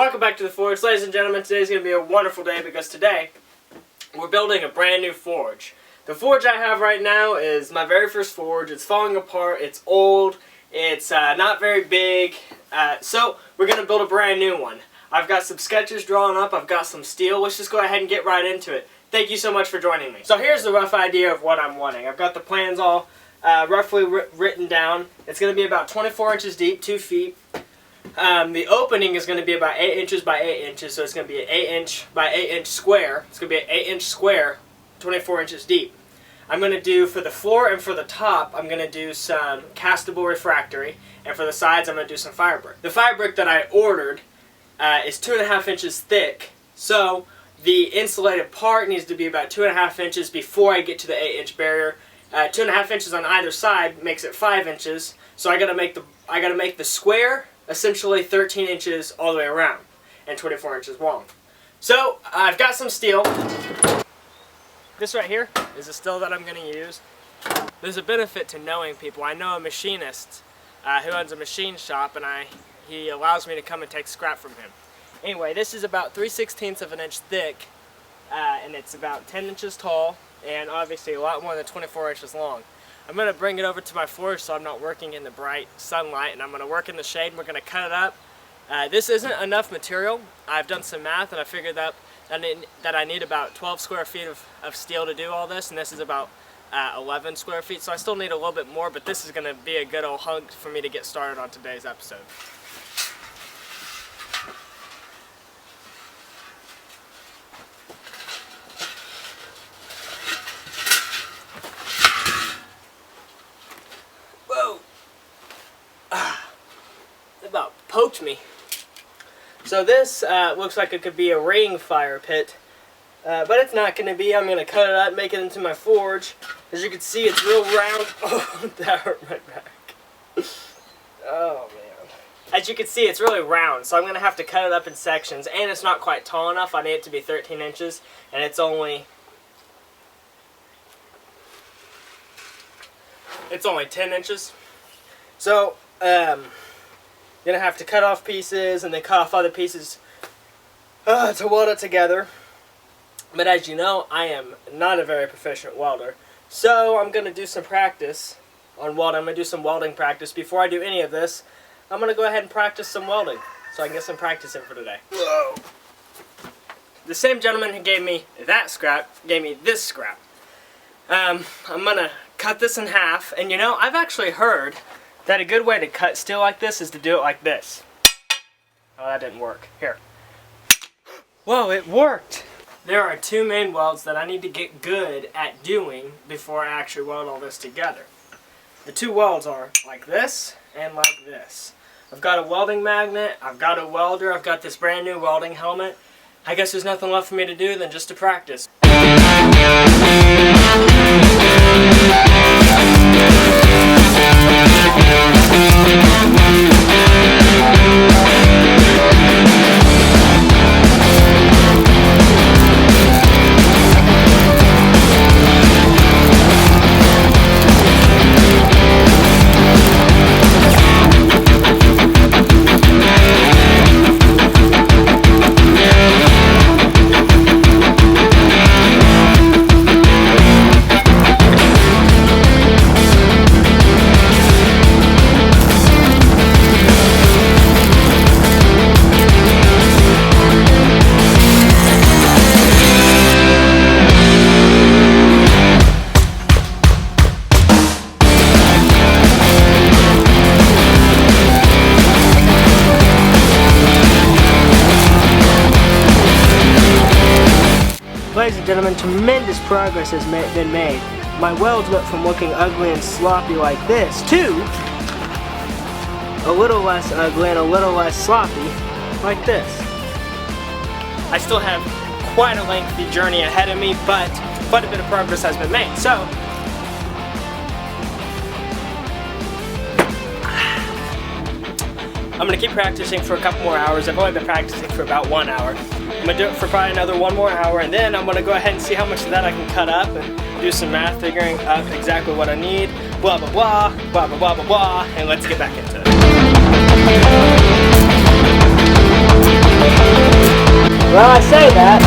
Welcome back to the forge. Ladies and gentlemen, today's going to be a wonderful day because today we're building a brand new forge. The forge I have right now is my very first forge. It's falling apart, it's old, it's not very big, so we're going to build a brand new one. I've got some sketches drawn up, I've got some steel. Let's just go ahead and get right into it. Thank you so much for joining me. So here's the rough idea of what I'm wanting. I've got the plans all roughly written down. It's going to be about 24 inches deep, 2 feet. The opening is going to be about 8 inches by 8 inches, so it's going to be an 8 inch by 8 inch square. It's going to be an 8 inch square, 24 inches deep. I'm going to do, for the floor and for the top, I'm going to do some castable refractory, and for the sides I'm going to do some fire brick. The fire brick that I ordered is 2.5 inches thick, so the insulated part needs to be about 2.5 inches before I get to the 8 inch barrier. 2.5 inches on either side makes it 5 inches, so I got to make the square essentially 13 inches all the way around and 24 inches long. So I've got some steel. This right here is the steel that I'm going to use. There's a benefit to knowing people. I know a machinist who owns a machine shop, and he allows me to come and take scrap from him. Anyway, this is about 3/16 of an inch thick, and it's about 10 inches tall, and obviously a lot more than 24 inches long. I'm going to bring it over to my forge so I'm not working in the bright sunlight, and I'm going to work in the shade, and we're going to cut it up. This isn't enough material. I've done some math, and I figured that I need about 12 square feet of steel to do all this, and this is about 11 square feet, so I still need a little bit more, but this is going to be a good old hunk for me to get started on today's episode. About poked me. So this looks like it could be a ring fire pit, but it's not going to be. I'm going to cut it up, make it into my forge. As you can see, it's real round. Oh, that hurt my back. Oh man. As you can see, it's really round, so I'm going to have to cut it up in sections, and it's not quite tall enough. I need it to be 13 inches, and it's only 10 inches. So, gonna have to cut off pieces and then cut off other pieces to weld it together. But as you know, I am not a very proficient welder, so I'm gonna do some practice on welding. I'm gonna do some welding practice before I do any of this. I'm gonna go ahead and practice some welding so I can get some practice in for today. Whoa! The same gentleman who gave me that scrap gave me this scrap. I'm gonna cut this in half, and you know, I've actually heard that a good way to cut steel like this is to do it like this. Oh, that didn't work. Here. Whoa, it worked! There are two main welds that I need to get good at doing before I actually weld all this together. The two welds are like this and like this. I've got a welding magnet, I've got a welder, I've got this brand new welding helmet. I guess there's nothing left for me to do than just to practice. Ladies and gentlemen, tremendous progress has been made. My welds went from looking ugly and sloppy like this to a little less ugly and a little less sloppy like this. I still have quite a lengthy journey ahead of me, but quite a bit of progress has been made. So, I'm going to keep practicing for a couple more hours. I've only been practicing for about 1 hour. I'm going to do it for probably another 1 more hour, and then I'm going to go ahead and see how much of that I can cut up and do some math, figuring out exactly what I need, blah, blah, blah, blah, blah, blah, blah, blah, and let's get back into it. Well, I say that.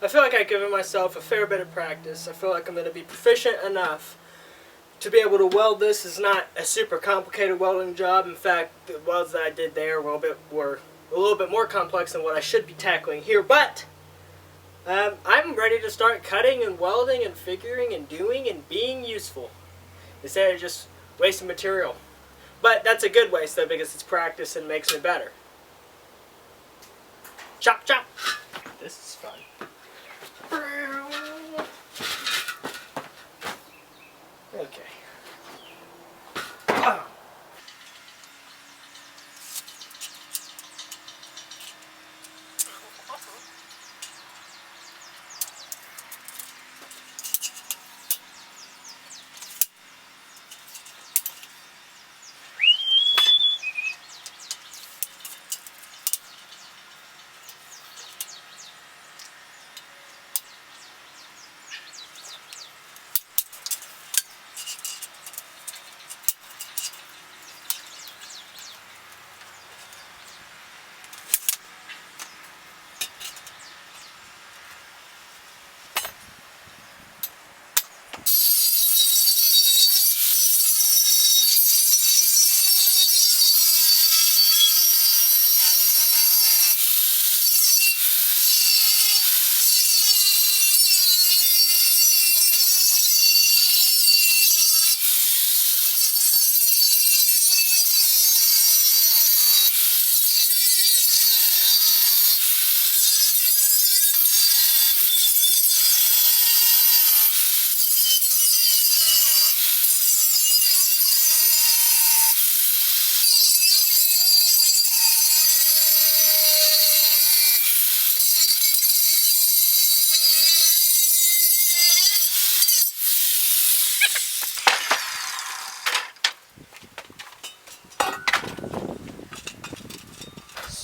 I feel like I've given myself a fair bit of practice. I feel like I'm going to be proficient enough to be able to weld this. Is not a super complicated welding job. In fact, the welds that I did there were a little bit more complex than what I should be tackling here. But I'm ready to start cutting and welding and figuring and doing and being useful instead of just wasting material. But that's a good waste though, because it's practice and makes me better. Chop chop! This is fun. Okay. Oh.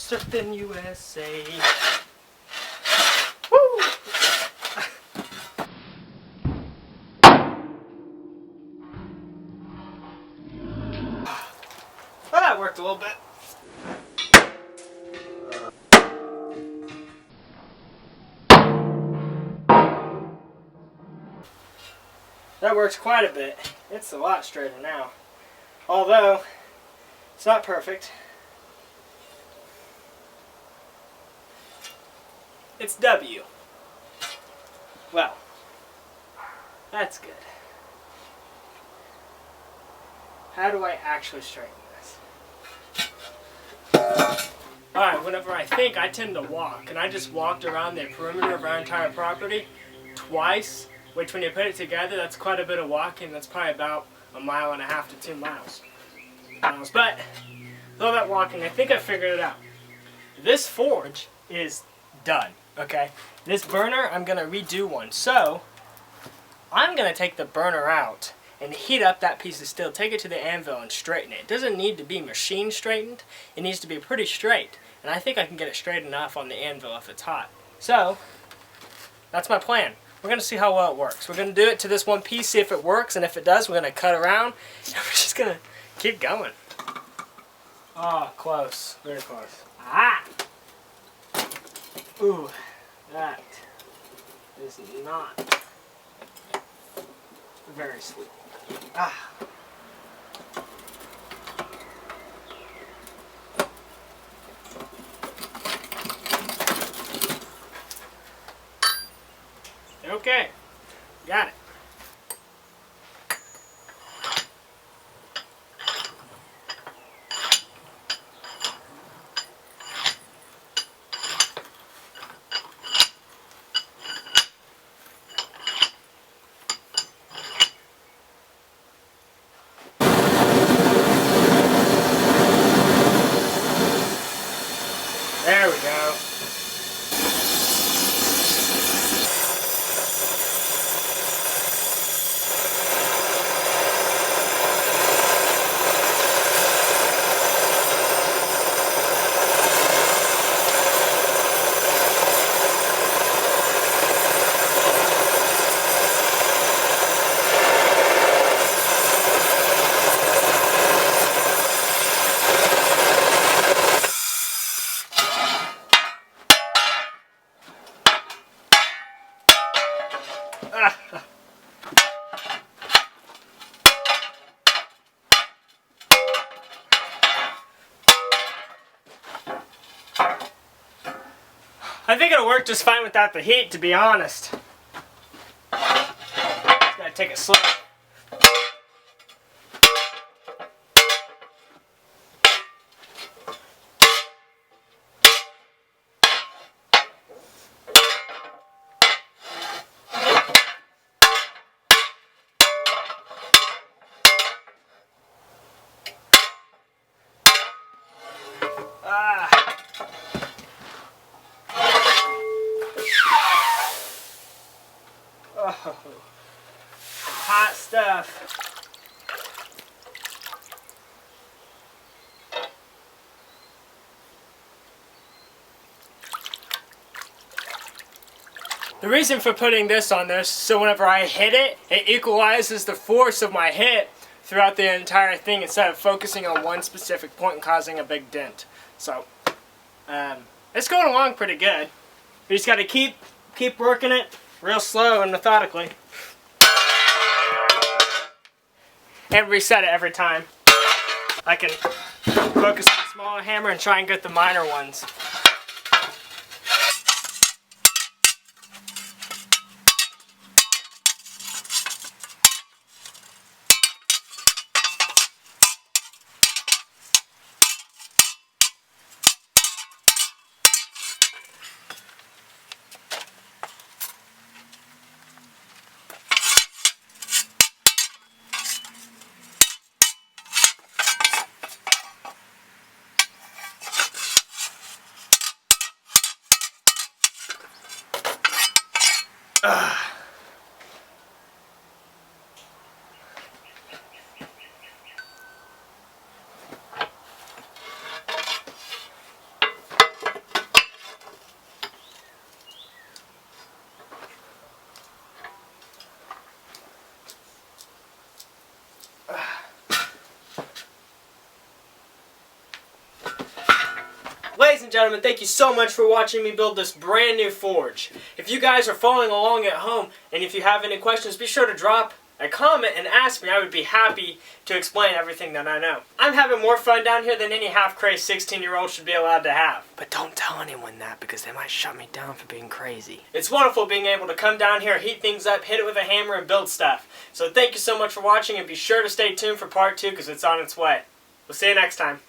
Surfing USA. Woo! Well, that worked a little bit. That works quite a bit. It's a lot straighter now. Although, it's not perfect. It's W. Well, that's good. How do I actually straighten this? Alright, whenever I tend to walk, and I just walked around the perimeter of our entire property twice, which when you put it together, that's quite a bit of walking. That's probably about 1.5 miles to 2 miles. But, with all that walking, I think I figured it out. This forge is done. Okay, this burner, I'm going to redo one. So, I'm going to take the burner out and heat up that piece of steel, take it to the anvil and straighten it. It doesn't need to be machine straightened. It needs to be pretty straight. And I think I can get it straight enough on the anvil if it's hot. So, that's my plan. We're going to see how well it works. We're going to do it to this one piece, see if it works, and if it does, we're going to cut around, and we're just going to keep going. Oh, close. Very close. Ah! Ooh. That is not very sweet. Ah. Okay. Got it. I think it'll work just fine without the heat, to be honest. Just gotta take it slow. Oh, hot stuff. The reason for putting this on there is so whenever I hit it, it equalizes the force of my hit throughout the entire thing instead of focusing on one specific point and causing a big dent. So, it's going along pretty good. You just got to keep working it real slow and methodically. And reset it every time. I can focus on the smaller hammer and try and get the minor ones. Ladies and gentlemen, thank you so much for watching me build this brand new forge. If you guys are following along at home, and if you have any questions, be sure to drop a comment and ask me. I would be happy to explain everything that I know. I'm having more fun down here than any half-crazed 16-year-old should be allowed to have. But don't tell anyone that, because they might shut me down for being crazy. It's wonderful being able to come down here, heat things up, hit it with a hammer, and build stuff. So thank you so much for watching, and be sure to stay tuned for part 2, because it's on its way. We'll see you next time.